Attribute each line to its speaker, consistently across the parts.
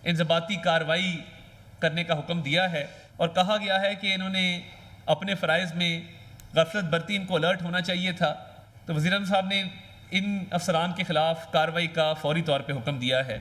Speaker 1: इंज़बाती कार्रवाई करने का हुक्म दिया है और कहा गया है कि इन्होंने अपने फ़राइज़ में गफलत बरती, इनको अलर्ट होना चाहिए था। तो वज़ीर-ए-आज़म साहब ने इन अफसरान के खिलाफ कार्रवाई का फौरी तौर पर हुक्म दिया है।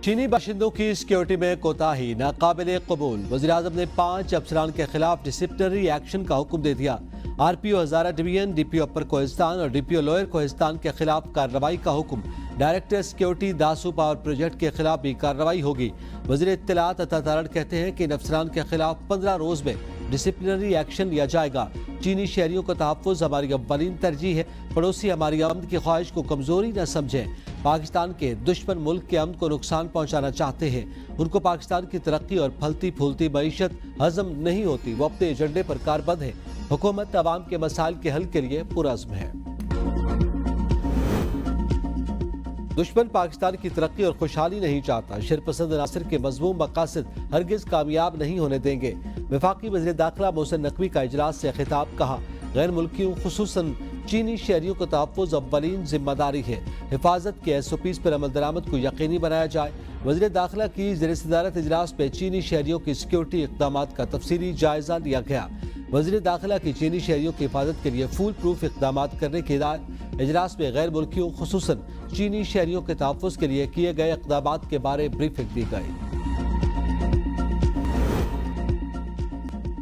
Speaker 2: चीनी बाशिंदों की सिक्योरिटी में कोताही नाकाबिले कबूल। वज़ीर-ए-आज़म ने 5 अफसरान के खिलाफ डिसिप्लिनरी एक्शन का हुक्म दे दिया। RPO हज़ारा डिवीजन, DPO अपर कोहिस्तान और DPO लोअर कोहिस्तान के खिलाफ कार्रवाई का हुक्म। Director security Dasu power project के खिलाफ भी कार्रवाई होगी। वज़ीर इत्तलात अता तारड़ कहते हैं कि इन अफसरान के खिलाफ 15 रोज में डिसिप्लिनरी एक्शन लिया जाएगा। चीनी शहरियों का तहफ़्फ़ुज़ हमारी अव्वलीन तरजीह है। पड़ोसी हमारी अमन की ख्वाहिश को कमज़ोरी न समझें। पाकिस्तान के दुश्मन मुल्क के अमन को नुकसान पहुँचाना चाहते हैं। उनको पाकिस्तान की तरक्की और फलती फूलती मईशत हजम नहीं होती। वो अपने एजेंडे पर कारबंद है। हुकूमत अवाम के मसाइल के हल के लिए पुरअज़्म है। दुश्मन पाकिस्तान की तरक्की और खुशहाली नहीं चाहता। शरपसंद नासिर के मज़मूम मकासद हरगिज़ कामयाब नहीं होने देंगे। वफाकी वज़ीर दाखिला मोहसिन नकवी का इजलास से खिताब कहा, गैर मुल्कियों खुसूसन चीनी शहरियों का तहफ़्फ़ुज़ अव्वलीन जिम्मेदारी है। हिफाजत के SOPs पर अमल दरामद को यकीनी बनाया जाए। वज़ीर दाखिला की ज़ेर सदारत इजलास में चीनी शहरियों की सिक्योरिटी इक़दाम का तफसीली जायजा लिया गया। वज़ीर दाखिला की चीनी शहरियों की हिफाजत के लिए फूल प्रूफ इक़दाम करने की हिदायत। इजलास में गैर मुल्कियों खुसूसन चीनी शहरियों के तहफ़्फ़ुज़ के लिए किए गए इक़दाम के बारे ब्रीफिंग दी गई।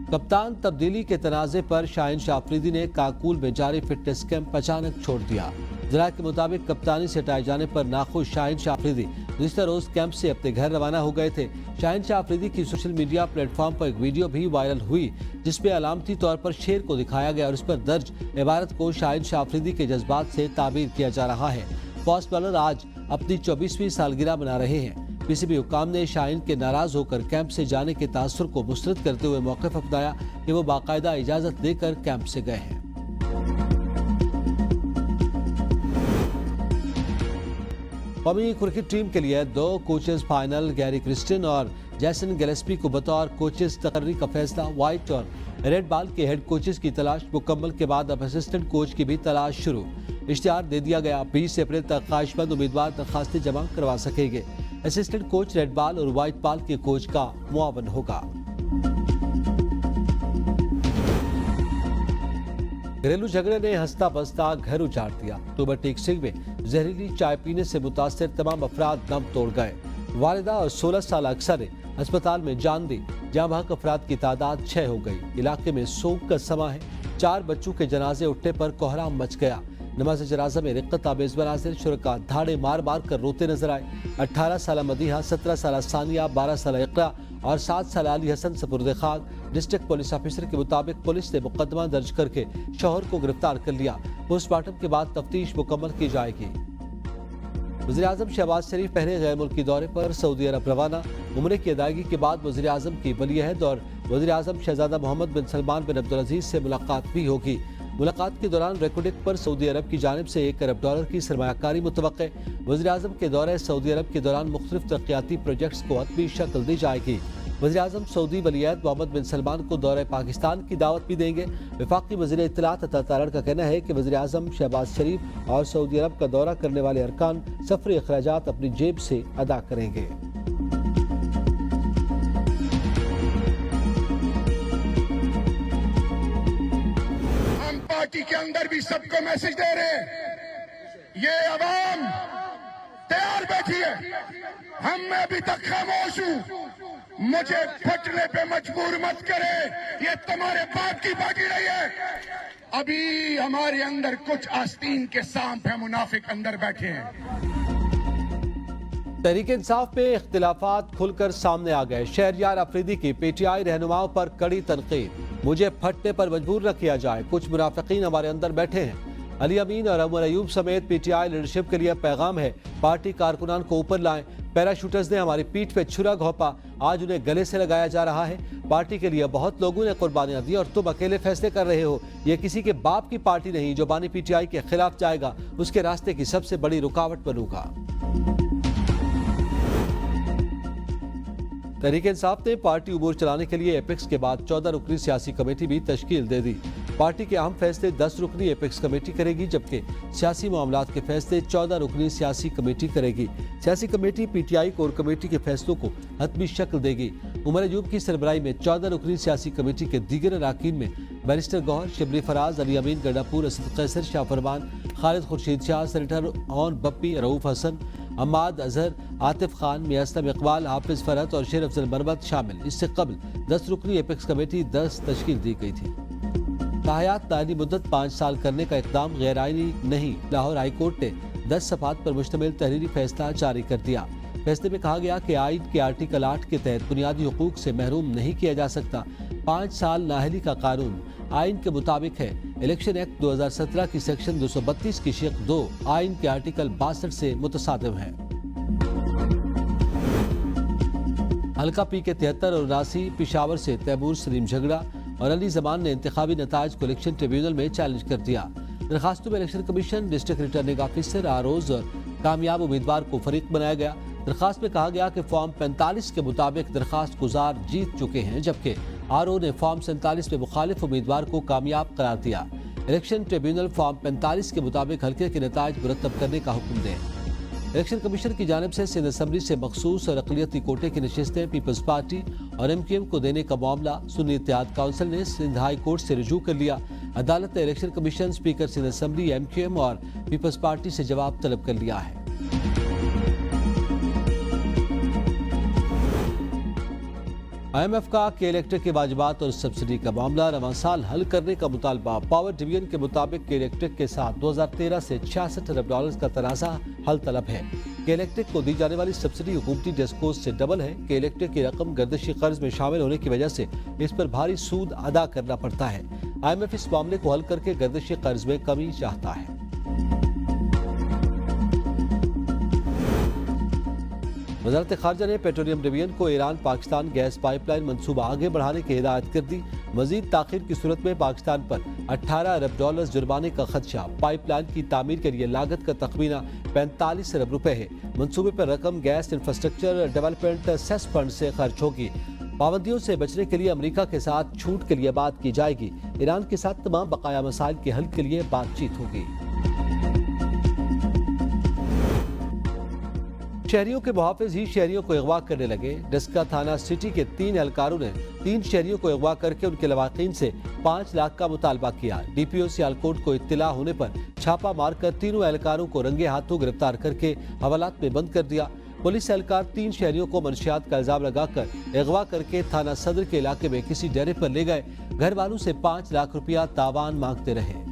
Speaker 2: कप्तान तब्दीली के तनाज़े पर शाहीन शाह अफरीदी ने काकूल में जारी फिटनेस कैंप अचानक छोड़ दिया। ज़राए के मुताबिक कप्तानी से हटाए जाने पर नाखुश शाहीन शाह अफरीदी गुज़िश्ता रोज कैंप से अपने घर रवाना हो गए थे। शाहीन शाह अफरीदी की सोशल मीडिया प्लेटफॉर्म पर एक वीडियो भी वायरल हुई जिसमें अलामती तौर पर शेर को दिखाया गया और उस पर दर्ज इबारत को शाहीन शाह अफरीदी के जज्बात से ताबीर किया जा रहा है। फास्ट बॉलर आज अपनी 24वीं सालगिरह मना रहे हैं। PCB हुकाम ने शाहीन के नाराज होकर कैंप से जाने के तासुर को मुस्तरद करते हुए मौक़िफ़ अपनाया कि वो बाकायदा इजाज़त लेकर कैंप से गए हैं। कौमी क्रिकेट टीम के लिए 2 कोचेस फाइनल। गैरी क्रिस्टियन और जैसन गिलेस्पी को बतौर कोचेस तकर्री का फैसला। व्हाइट और रेड बॉल के हेड कोचेस की तलाश मुकम्मल के बाद अब असिस्टेंट कोच की भी तलाश शुरू। इश्तिहार दे दिया गया। 20 अप्रैल तक ख्वाहिशमंद उम्मीदवार दरखास्तें जमा करवा सकेंगे। असिस्टेंट कोच रेड बॉल और व्हाइट बॉल के कोच का मुआवन होगा। घरेलू झगड़े ने हंसता बसता घर उजाड़ दिया। अक्टूबर टेक सिंह में जहरीली चाय पीने से मुतासिर तमाम अफराद दम तोड़ गए। वालिदा और 16 साल अक्सर ने अस्पताल में जान दी। जहां बहक अफराद की तादाद 6 हो गई। इलाके में सोग का समा है। 4 बच्चों के जनाजे उठने पर कोहराम मच गया। नमाज जनाजा में रिक्कत आबेज मनाजिर। शुरका धाड़े मार मार कर रोते नजर आए। 18 साल मदीहा, 17 साल सानिया, 12 साल इकरा और 7 साल अली हसन सपुर्द खाक। डिस्ट्रिक्ट पुलिस ऑफिसर के मुताबिक पुलिस ने मुकदमा दर्ज करके शौहर को गिरफ्तार कर लिया। पोस्टमार्टम के बाद तफ्तीश मुकम्मल की जाएगी। वज़ीर-ए-आज़म शहबाज शरीफ पहले गैर मुल्की दौरे पर सऊदी अरब रवाना। उम्रे की अदायगी के बाद वज़ीर-ए-आज़म की वली-अहद और वज़ीर-ए-आज़म शहजादा मोहम्मद बिन सलमान बिन अब्दुल अजीज से मुलाकात भी होगी। मुलाकात के दौरान रेकोर्डिक पर सऊदी अरब की जानिब से $1 अरब की सरमायाकारी मुतवक्के। वज़ीर-ए-आज़म के दौरे सऊदी अरब के दौरान मुख्तलिफ तरक्याती प्रोजेक्ट्स को हतमी शक्ल दी जाएगी। वज़ीर-ए-आज़म सऊदी वली-अहद मोहम्मद बिन सलमान को दौरे पाकिस्तान की दावत भी देंगे। वफाकी वज़ीर इत्तलात अता तारड़ का कहना है कि वज़ीर-ए-आज़म शहबाज शरीफ और सऊदी अरब का दौरा करने वाले अरकान सफरी अखराजात अपनी जेब से अदा करेंगे।
Speaker 3: हम पार्टी के अंदर भी सबको मैसेज दे रहे हैं, ये अवाम तैयार बैठी है। हम मैं अभी तक खामोश हूं। मुझे फटने पे मजबूर मत करे। ये तुम्हारे बाप की पार्टी नहीं है। अभी हमारे अंदर कुछ आस्तीन के सांप है, मुनाफिक अंदर बैठे हैं।
Speaker 2: तहरीक इंसाफ में इख्तिलाफात खुलकर सामने आ गए। शहरयार अफरीदी की PTI रहनुमाओं पर कड़ी तनकीद। मुझे फटने पर मजबूर न किया जाए। कुछ मुनाफिकीन हमारे अंदर बैठे हैं। अली अमीन और उमर अयूब समेत PTI लीडरशिप के लिए पैगाम है, पार्टी कारकुनान को ऊपर लाएं। पैराशूटर्स ने हमारी पीठ पे छुरा घोंपा, आज उन्हें गले से लगाया जा रहा है। पार्टी के लिए बहुत लोगों ने कुर्बानियां दी और तुम अकेले फैसले कर रहे हो। ये किसी के बाप की पार्टी नहीं जो बानी PTI के खिलाफ जाएगा उसके रास्ते की सबसे बड़ी रुकावट बनूंगा। तहरीक इंसाफ ने पार्टी उमूर चलाने के लिए एपेक्स के बाद 14 रुकनी सियासी कमेटी भी तश्कील दे दी। पार्टी के अहम फैसले 10 रुकनी एपेक्स कमेटी करेगी, जबकि सियासी मामलात के फैसले 14 रुकनी सियासी कमेटी करेगी। सियासी कमेटी पीटीआई कोर कमेटी के फैसलों को हतमी शक्ल देगी। उमर अयूब की सरबराही में 14 रुकनी सियासी कमेटी के दीगर अरकान में बैरिस्टर गौहर, शिबली फराज, अली अमीन गंडापुर, असद कैसर, शाह फरमान, खालिद खुर्शीद शाह, सेनेटर ओन बप्पी, रऊफ हसन, अम्माद अजहर, आतिफ खान, मियां असलम इकबाल, हाफिज फरहत और शेर अफजल मरमत शामिल। इससे कबल 10 रुकनी एपेक्स कमेटी 10 तश्कील दी गई थी। ताहयात दायनी मुद्दत 5 साल करने का इकदाम गैर आईनी नहीं। लाहौर हाईकोर्ट ने 10 सफ़हात पर मुश्तमिल तहरीरी फैसला जारी कर दिया। फैसले में कहा गया कि आइन के आर्टिकल 8 के तहत बुनियादी हुकूक से महरूम नहीं किया जा सकता। 5 साल नाअहली का कानून आइन के मुताबिक है। इलेक्शन एक्ट 2017 की सेक्शन 232 की शिक 2 आइन के आर्टिकल 62 से मुतसादिम है। हल्का पी के 73 और 79 पेशावर से तैमूर सलीम झगड़ा और अली जमान ने इंतखाबी नताज को इलेक्शन ट्रिब्यूनल में चैलेंज कर दिया। दरखास्तों में election commission, district returning officer, ROs और कामयाब उम्मीदवार को फरीक बनाया गया। दरखास्त में कहा गया कि फॉर्म 45 के मुताबिक दरखास्त गुजार जीत चुके हैं, जबकि आरओ ने फॉर्म 47 में मुखालिफ उम्मीदवार को कामयाब करार दिया। इलेक्शन ट्रिब्यूनल फॉर्म 45 के मुताबिक हल्के के नताज मुरतब करने का हुक्म दे। इलेक्शन कमीशन की जानिब से सिंध असम्बली से मखसूस और अक़लियती कोटे की नशिस्तें पीपल्स पार्टी और MQM को देने का मामला सुन्नी इत्तेहाद काउंसिल ने सिंध हाई कोर्ट से रुजू कर लिया। अदालत ने election commission, speaker Sindh assembly, MQM और पीपल्स पार्टी से जवाब तलब कर लिया है। IMF का के इलेक्ट्रिक के वाजिबात और सब्सिडी का मामला रवां साल हल करने का मुतालबा। पावर डिवीजन के मुताबिक के इलेक्ट्रिक के साथ 2013 से $66 अरब का तनाज़ा हल तलब है। के इलेक्ट्रिक को दी जाने वाली सब्सिडी हुकूमती डेस्कोस से डबल है। के इलेक्ट्रिक की रकम गर्दिशी कर्ज में शामिल होने की वजह से इस पर भारी सूद अदा करना पड़ता है। IMF इस मामले को हल करके गर्दिशी कर्ज में कमी चाहता है। वज़ारत ख़ारजा ने पेट्रोलियम डिवीजन को ईरान पाकिस्तान गैस पाइपलाइन मंसूबा आगे बढ़ाने की हिदायत कर दी। मजीद ताख़ीर की सूरत में पाकिस्तान पर $18 अरब जुर्माने का खदशा। पाइपलाइन की तामीर के लिए लागत का तखमीना $45 अरब है। मंसूबे पर रकम gas infrastructure development cess fund से खर्च होगी। पाबंदियों से बचने के लिए अमेरिका के साथ छूट के लिए बात की जाएगी। ईरान के साथ तमाम बकाया मसाइल के हल के लिए बातचीत होगी। शहरियों के मुहाफिज ही शहरियों को अगवा करने लगे। डस्का थाना सिटी के 3 एहलकारों ने 3 शहरियों को अगवा करके उनके लवाकिन से 5 लाख का मुतालबा किया। DPO सियालकोट को इत्तिला होने पर छापा मारकर तीनों एहलकारों को रंगे हाथों गिरफ्तार करके हवालात में बंद कर दिया। पुलिस एहलकार 3 शहरियों को मनशियात का इल्जाम लगाकर अगवा करके थाना सदर के इलाके में किसी डेरे पर ले गए। घर वालों से 5 लाख रुपया तावान मांगते रहे।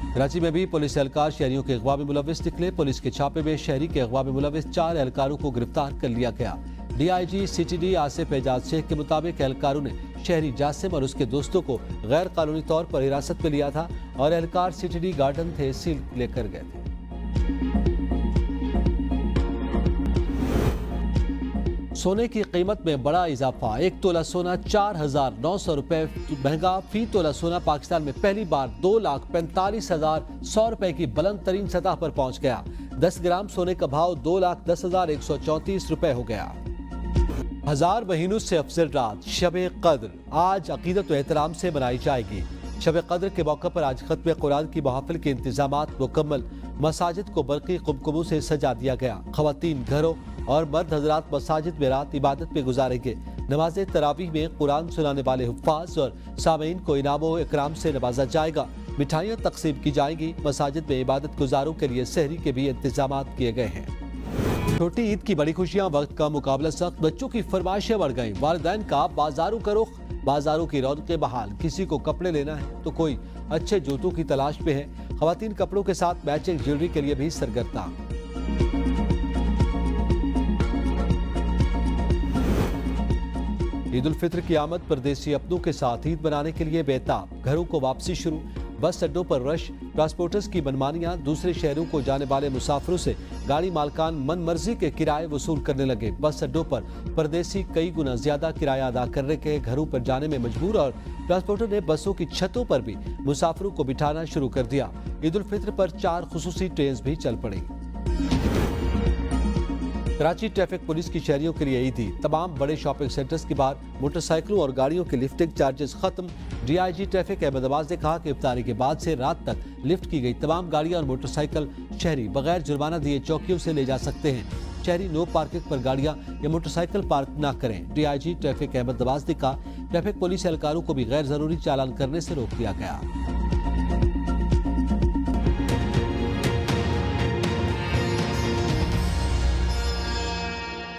Speaker 2: कराची में भी पुलिस एहलकार शहरियों के अगवा में मुलविस निकले। पुलिस के छापे में शहरी के अगवा में मुलविस 4 एहलकारों को गिरफ्तार कर लिया गया। DIG CTD आसिफ एजाज शेख के मुताबिक एहलकारों ने शहरी जासिम और उसके दोस्तों को गैर कानूनी तौर पर हिरासत में लिया था और एहलकार CTD गार्डन थे सील लेकर गए थे। सोने की कीमत में बड़ा इजाफा। 1 तोला सोना 4,900 रुपए महंगा। फी तोला सोना पाकिस्तान में पहली बार 2,45,100 रुपए की बुलंद तरीन सतह पर पहुंच गया। 10 ग्राम सोने का भाव 2,10,134 रुपए हो गया। 1000 महीनों से अफजल रात शब-ए कद्र आज अकीदत व एहतराम से मनाई जाएगी। शब कद्र के मौके पर आज खत्म कुरान की महफिल के इंतजामात मुकम्मल। मसाजिद को बरक़ी कुमकुमों से सजा दिया गया। ख़वातीन घरों और मर्द हजरात मसाजिद में रात इबादत में गुजारेंगे। नमाज तरावीह में कुरान सुनाने वाले हुफ्फाज और सामीन को इनामो इकराम से नवाजा जाएगा। मिठाइयाँ तकसीम की जाएंगी। मसाजिद में इबादत गुजारों के लिए सहरी के भी इंतजामात किए गए हैं। छोटी ईद की बड़ी खुशियाँ, वक्त का मुकाबला सख्त। बच्चों की फरमाइशें बढ़ गई। वालिदैन का बाजारों का रुख, बाजारों की रौनकें बहाल। किसी को कपड़े लेना है तो कोई अच्छे जूतों की तलाश में है। ख़वातीन कपड़ों के साथ मैचिंग ज्वेलरी के लिए भी सरगर्दा। ईद उल फित्र की आमद परदेसी अपनों के साथ ईद मनाने के लिए बेताब। घरों को वापसी शुरू। बस अड्डों पर रश। ट्रांसपोर्टर्स की मनमानियां। दूसरे शहरों को जाने वाले मुसाफिरों से गाड़ी मालकान मन मर्जी के किराए वसूल करने लगे। बस अड्डों पर परदेसी कई गुना ज्यादा किराया अदा करने के घरों पर जाने में मजबूर और ट्रांसपोर्टर ने बसों की छतों पर भी मुसाफिरों को बिठाना शुरू कर दिया। ईद उल फित्र पर 4 खुसूसी ट्रेन भी चल पड़ी। कराची ट्रैफिक पुलिस की शहरियों के लिए ईदी। तमाम बड़े शॉपिंग सेंटर्स के बाहर मोटरसाइकिलों और गाड़ियों के लिफ्टिंग चार्जेस खत्म। डीआईजी ट्रैफिक अहमद अब्बास ने कहा कि इफ्तारी के बाद से रात तक लिफ्ट की गई तमाम गाड़ियां और मोटरसाइकिल शहरी बगैर जुर्माना दिए चौकियों से ले जा सकते हैं। शहरी नो पार्किंग पर गाड़ियां या मोटरसाइकिल पार्क न करें। डीआईजी ट्रैफिक अहमद अब्बास ने कहा ट्रैफिक पुलिस एहलकारों को भी गैर जरूरी चालान करने से रोक दिया गया।